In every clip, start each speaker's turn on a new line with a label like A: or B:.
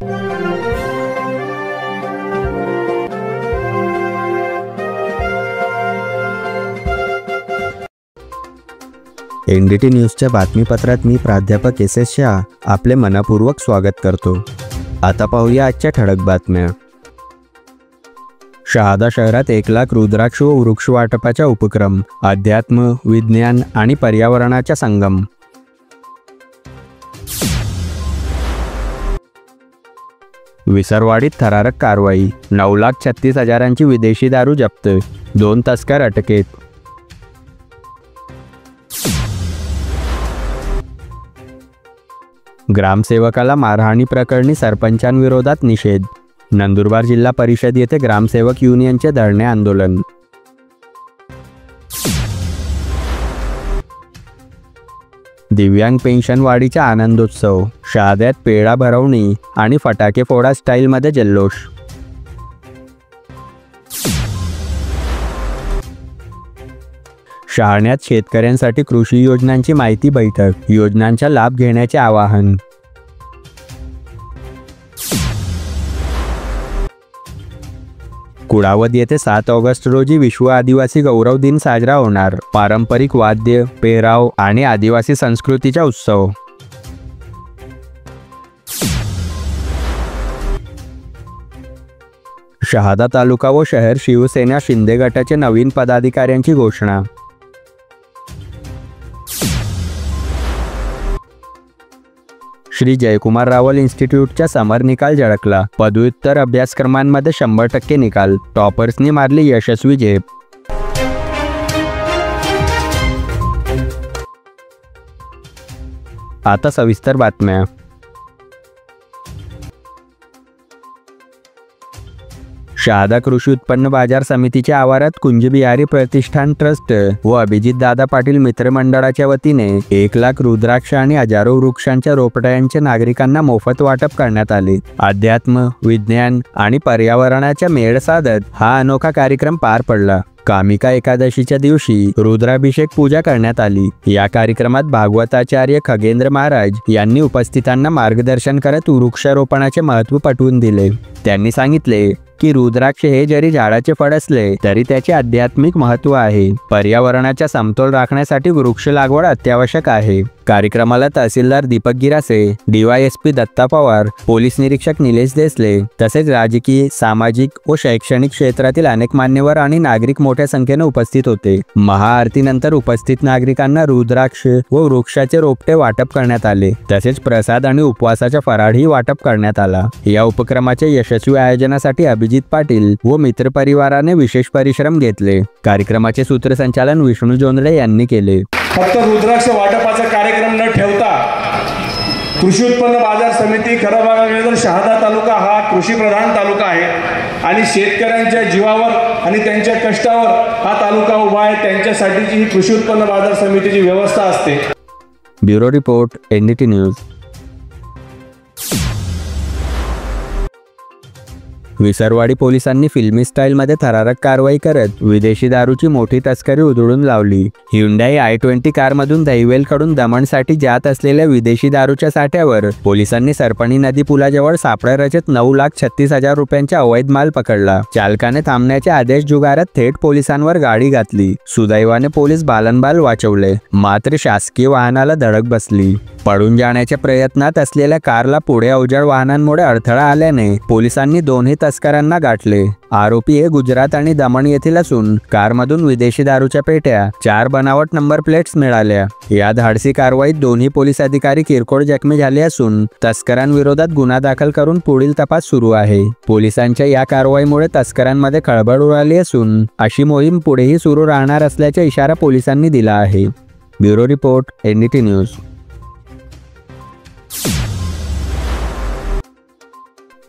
A: NDT न्यूजच्या बातमीपत्रात मी प्राध्यापक S S Shah आपले मनपूर्वक स्वागत करतो। आता पाहूया आजच्या ठळक बातम्या। शहादा शहरात 1 लाख रुद्राक्ष व वृक्ष वाटपाचा उपक्रम, अध्यात्म, विज्ञान आणि पर्यावरणाचा संगम। विसरवाडीत थरारक कारवाई, 9,36,000ची विदेशी दारू जप्त, 2 तस्कर अटकेत। ग्रामसेवकाला मारहाणी प्रकरणी सरपंचांविरोधात निषेध, नंदुरबार जिल्हा परिषद येथे ग्रामसेवक युनियनचे धरणे आंदोलन। दिव्यांग पेन्शन वाढीचा आनंदोत्सव, शहाद्यात पेढा भरवणी आणि फटाके फोडा स्टाईलमध्ये जल्लोष। शहाण्यात शेतकऱ्यांसाठी कृषी योजनांची माहिती बैठक, योजनांचा लाभ घेण्याचे आवाहन। कुडावत येथे 7 ऑगस्ट रोजी विश्व आदिवासी गौरव दिन साजरा होणार, पारंपरिक वाद्य, पेहराव आणि आदिवासी संस्कृतीचा उत्सव। शहादा तालुका व शहर शिवसेना शिंदे गटाचे नवीन पदाधिकाऱ्यांची घोषणा। श्री जयकुमार रावल इन्स्टिट्यूटचा समर निकाल झळकला, पदव्युत्तर अभ्यासक्रमांमध्ये 100% निकाल, टॉपर्सनी मारली यशस्वी झेप। आता सविस्तर बातम्या। शहादा कृषी उत्पन्न बाजार समितीच्या आवारात कुंजबिहारी प्रतिष्ठान ट्रस्ट व अभिजित दादा पाटील मित्रमंडळाच्या वतीने 1 लाख रुद्राक्ष आणि हजारो वृक्षांच्या रोपट्यांचे नागरिकांना मोफत वाटप करण्यात आले। अध्यात्म, विज्ञान आणि पर्यावरणाच्या मेळ साधत हा अनोखा कार्यक्रम पार पडला। कामिका एकादशीच्या दिवशी रुद्राभिषेक पूजा करण्यात आली। या कार्यक्रमात भागवताचार्य खगेंद्र महाराज यांनी उपस्थितांना मार्गदर्शन करत वृक्षारोपणाचे महत्त्व पटवून दिले। त्यांनी सांगितले की रुद्राक्ष हे जरी झाडाचे फळ असले तरी त्याचे आध्यात्मिक महत्त्व आहे। पर्यावरणाचा समतोल राखण्यासाठी वृक्ष लागवड अत्यावश्यक आहे। कार्यक्रमाला तहसीलदार दीपक गिरासे, DYSP दत्ता पवार, पोलीस निरीक्षक निलेश देसले तसेच राजकीय, सामाजिक व शैक्षणिक क्षेत्रातील अनेक मान्यवर आणि नागरिक मोठ्या संख्येने उपस्थित होते। महाआरतीनंतर उपस्थित नागरिकांना रुद्राक्ष व वृक्षाचे रोपटे वाटप करण्यात आले, तसेच प्रसाद आणि उपवासाचा फराळही वाटप करण्यात आला। या उपक्रमाच्या यशस्वी आयोजनासाठी अभिजित पाटील व मित्र परिवाराने विशेष परिश्रम घेतले। कार्यक्रमाचे सूत्रसंचालन विष्णू जोंधळे यांनी केले।
B: फक्त रुद्राक्ष वाटपाचा कार्यक्रम न ठेवता कृषी उत्पन्न बाजार समिती, खरं बघायला गेलं तर शहादा तालुका हा कृषी प्रधान तालुका आहे आणि शेतकऱ्यांच्या जीवावर आणि त्यांच्या कष्टावर हा तालुका उभा आहे। त्यांच्यासाठीची ही कृषी उत्पन्न बाजार समितीची व्यवस्था असते।
A: Bureau report, NDT news. Visarwadi पोलिसांनी फिल्मी स्टाईलमध्ये थरारक कारवाई करत विदेशी दारूची मोठी तस्करी उधळून लावली। Hyundai i20 कारमधून दहिवेलकडून दमणसाठी जात असलेल्या विदेशी दारूच्या साठ्यावर पोलिसांनी सरपणी नदी पुलाजवळ सापळा रचत 9,36,000 रुपयांचा अवैध माल पकडला। चालकाने थांबण्याचे आदेश जुगारत थेट पोलिसांवर गाडी घातली। सुदैवाने पोलीस बालनबाल वाचवले, मात्र शासकीय वाहनाला धडक बसली। पळून जाण्याच्या प्रयत्नात असलेल्या कारला पुढे अवजड वाहनांमुळे अडथळा आल्याने पोलिसांनी दोन्ही तस्करांना गाठले। आरोपी हे गुजरात आणि दमण येथील असून कारमधून विदेशी दारूच्या पेट्या, 4 बनावट नंबर प्लेट्स मिळाल्या। या धाडसी कारवाईत दोन्ही पोलीस अधिकारी किरकोळ जखमी झाले असून तस्करांविरोधात गुन्हा दाखल करून पुढील तपास सुरू आहे। पोलिसांच्या या कारवाईमुळे तस्करांमध्ये खळबळ उडाली असून अशी मोहीम पुढेही सुरू राहणार असल्याचा इशारा पोलिसांनी दिला आहे। Bureau report, NDT news.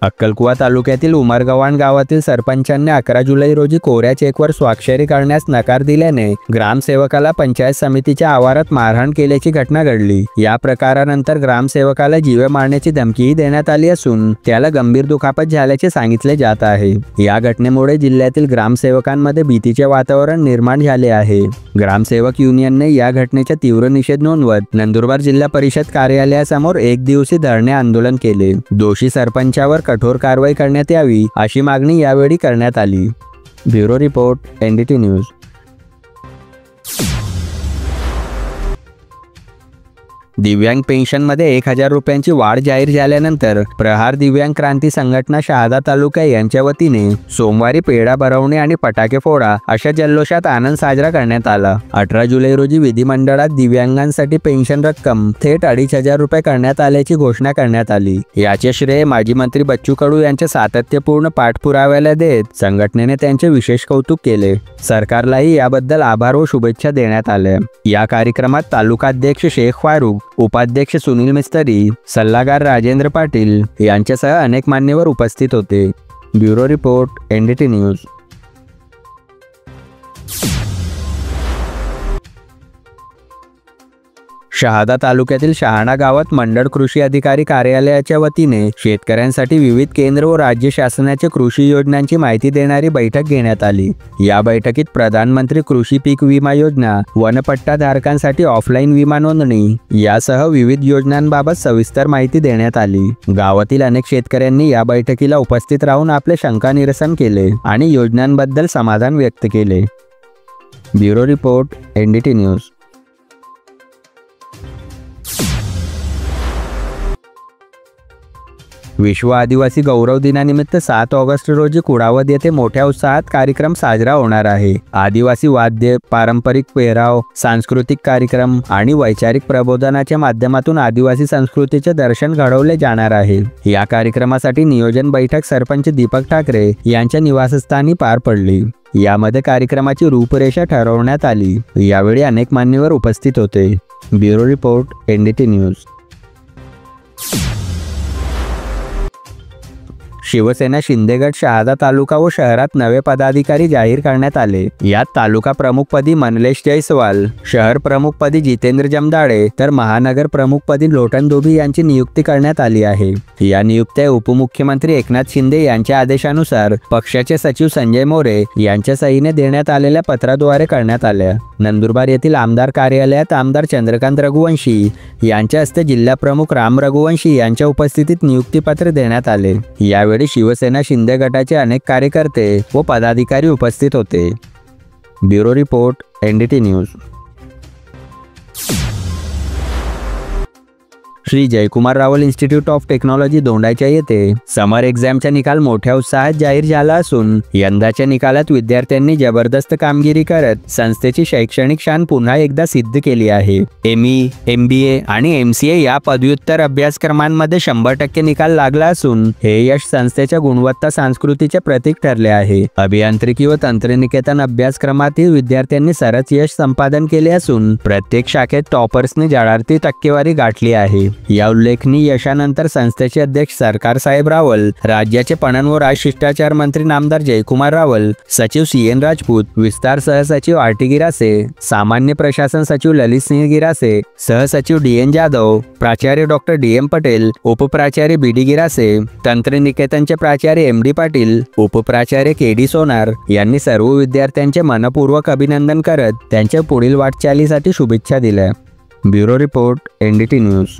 A: अक्कलकुवा तालुक्यातील उमरगव्हाण गावातील सरपंचांनी 11 जुलै रोजी कोऱ्या चेकवर स्वाक्षरी करण्यास नकार दिल्याने ग्रामसेवकाला पंचायत समितीच्या आवारात मारहाण केल्याची घटना घडली। या प्रकारानंतर ग्रामसेवकाला जीवे मारण्याची धमकीही देण्यात आली असून त्याला गंभीर दुखापत झाल्याचे सांगितले जात आहे। या घटनेमुळे जिल्ह्यातील ग्रामसेवकांमध्ये भीतीचे वातावरण निर्माण झाले आहे। ग्रामसेवक युनियनने या घटनेचा तीव्र निषेध नोंदवत नंदुरबार जिल्हा परिषद कार्यालयासमोर एक दिवसीय धरणे आंदोलन केले। दोषी सरपंचावर कठोर कारवाई करण्यात यावी अशी मागणी यावेळी करण्यात आली। Bureau report NDT news. दिव्यांग पेन्शनमध्ये 1000 रुपयांची वाढ जाहीर झाल्यानंतर प्रहार दिव्यांग क्रांती संघटना शहादा तालुका यांच्या वतीने सोमवारी पेढा भरवणे आणि फटाके फोडा अशा जल्लोषात आनंद साजरा करण्यात आला। 18 जुलै रोजी विधिमंडळात दिव्यांगांसाठी पेन्शन रक्कम थेट 2500 रुपये करण्यात आल्याची घोषणा करण्यात आली। याचे श्रेय माजी मंत्री बच्चू कडू यांच्या सातत्यपूर्ण पाठपुराव्याला देत संघटनेने त्यांचे विशेष कौतुक केले। सरकारलाही याबद्दल आभार व शुभेच्छा देण्यात आल्या। या कार्यक्रमात तालुकाध्यक्ष शेख फारूक, उपाध्यक्ष सुनील मिस्त्री, सल्लागार राजेंद्र पाटील यांच्यासह अनेक मान्यवर उपस्थित होते। Bureau report NDT news. Shahada तालुक्यातील शहाणा गावात मंडळ कृषी अधिकारी कार्यालयाच्या वतीने शेतकऱ्यांसाठी विविध केंद्र व राज्य शासनाच्या कृषी योजनांची माहिती देणारी बैठक घेण्यात आली। या बैठकीत प्रधानमंत्री कृषी पीक विमा योजना, वनपट्टा धारकांसाठी ऑफलाईन विमा नोंदणी यासह विविध योजनांबाबत सविस्तर माहिती देण्यात आली। गावातील अनेक शेतकऱ्यांनी या बैठकीला उपस्थित राहून आपले शंका निरसन केले आणि योजनांबद्दल समाधान व्यक्त केले। Bureau report NDT news. विश्व आदिवासी गौरव दिनानिमित्त 7 ऑगस्ट रोजी कुडावत येथे मोठ्या उत्साहात कार्यक्रम साजरा होणार आहे। आदिवासी वाद्य, पारंपरिक पेहराव, सांस्कृतिक कार्यक्रम आणि वैचारिक प्रबोधनाच्या माध्यमातून आदिवासी संस्कृतीचे दर्शन घडवले जाणार आहे। या कार्यक्रमासाठी नियोजन बैठक सरपंच दीपक ठाकरे यांच्या निवासस्थानी पार पडली। यामध्ये कार्यक्रमाची रूपरेषा ठरवण्यात आली। यावेळी अनेक मान्यवर उपस्थित होते। Bureau report NDT news. Shivsena शिंदेगड शहादा तालुका व शहरात नवे पदाधिकारी जाहीर करण्यात आले। यात तालुका प्रमुखपदी मनलेश जयस्वाल, शहर प्रमुखपदी जितेंद्र जमदाडे तर महानगर प्रमुखपदी लोटन दोबी यांची नियुक्ती करण्यात आली आहे। या नियुक्त्या उपमुख्यमंत्री एकनाथ शिंदे यांच्या आदेशानुसार पक्षाचे सचिव संजय मोरे यांच्या सहीने देण्यात आलेल्या पत्राद्वारे करण्यात आल्या। नंदुरबार येथील आमदार कार्यालयात आमदार चंद्रकांत रघुवंशी यांच्या हस्ते जिल्हा प्रमुख राम रघुवंशी यांच्या उपस्थितीत नियुक्तीपत्र देण्यात आले। यावेळी शिवसेना शिंदे गटाचे अनेक कार्यकर्ते व पदाधिकारी उपस्थित होते। Bureau report NDT news. Shri Jaykumar Rawal institute of technology Dondaicha येथे समर एक्झामचा निकाल मोठ्या उत्साहात जाहीर झाला असून यंदाच्या निकालात विद्यार्थ्यांनी जबरदस्त कामगिरी करत संस्थेची शैक्षणिक शान पुन्हा एकदा सिद्ध केली आहे। ME, MBA आणि MCA या पदव्युत्तर अभ्यासक्रमांमध्ये 100% निकाल लागला असून हे यश संस्थेच्या गुणवत्ता संस्कृतीचे प्रतीक ठरले आहे। अभियांत्रिकी व तंत्रनिकेतन अभ्यासक्रमातील विद्यार्थ्यांनी सरस यश संपादन केले असून प्रत्येक शाखेत टॉपर्सने जळारती टक्केवारी गाठली आहे। या उल्लेखनीय यशानंतर संस्थेचे अध्यक्ष सरकार साहेब रावल, राज्याचे पणन व राजशिष्टाचार मंत्री नामदार जयकुमार रावल, सचिव CN राजपूत, विस्तार सहसचिव RT गिरासे, सामान्य प्रशासन सचिव ललित सिंह गिरासे, सहसचिव DN जाधव, प्राचार्य डॉक्टर DM पटेल, उपप्राचार्य BD गिरासे, तंत्रनिकेतनचे प्राचार्य MD पाटील, उपप्राचार्य KD सोनार यांनी सर्व विद्यार्थ्यांचे मनपूर्वक अभिनंदन करत त्यांच्या पुढील वाटचालीसाठी शुभेच्छा दिल्या। Bureau report NDT news.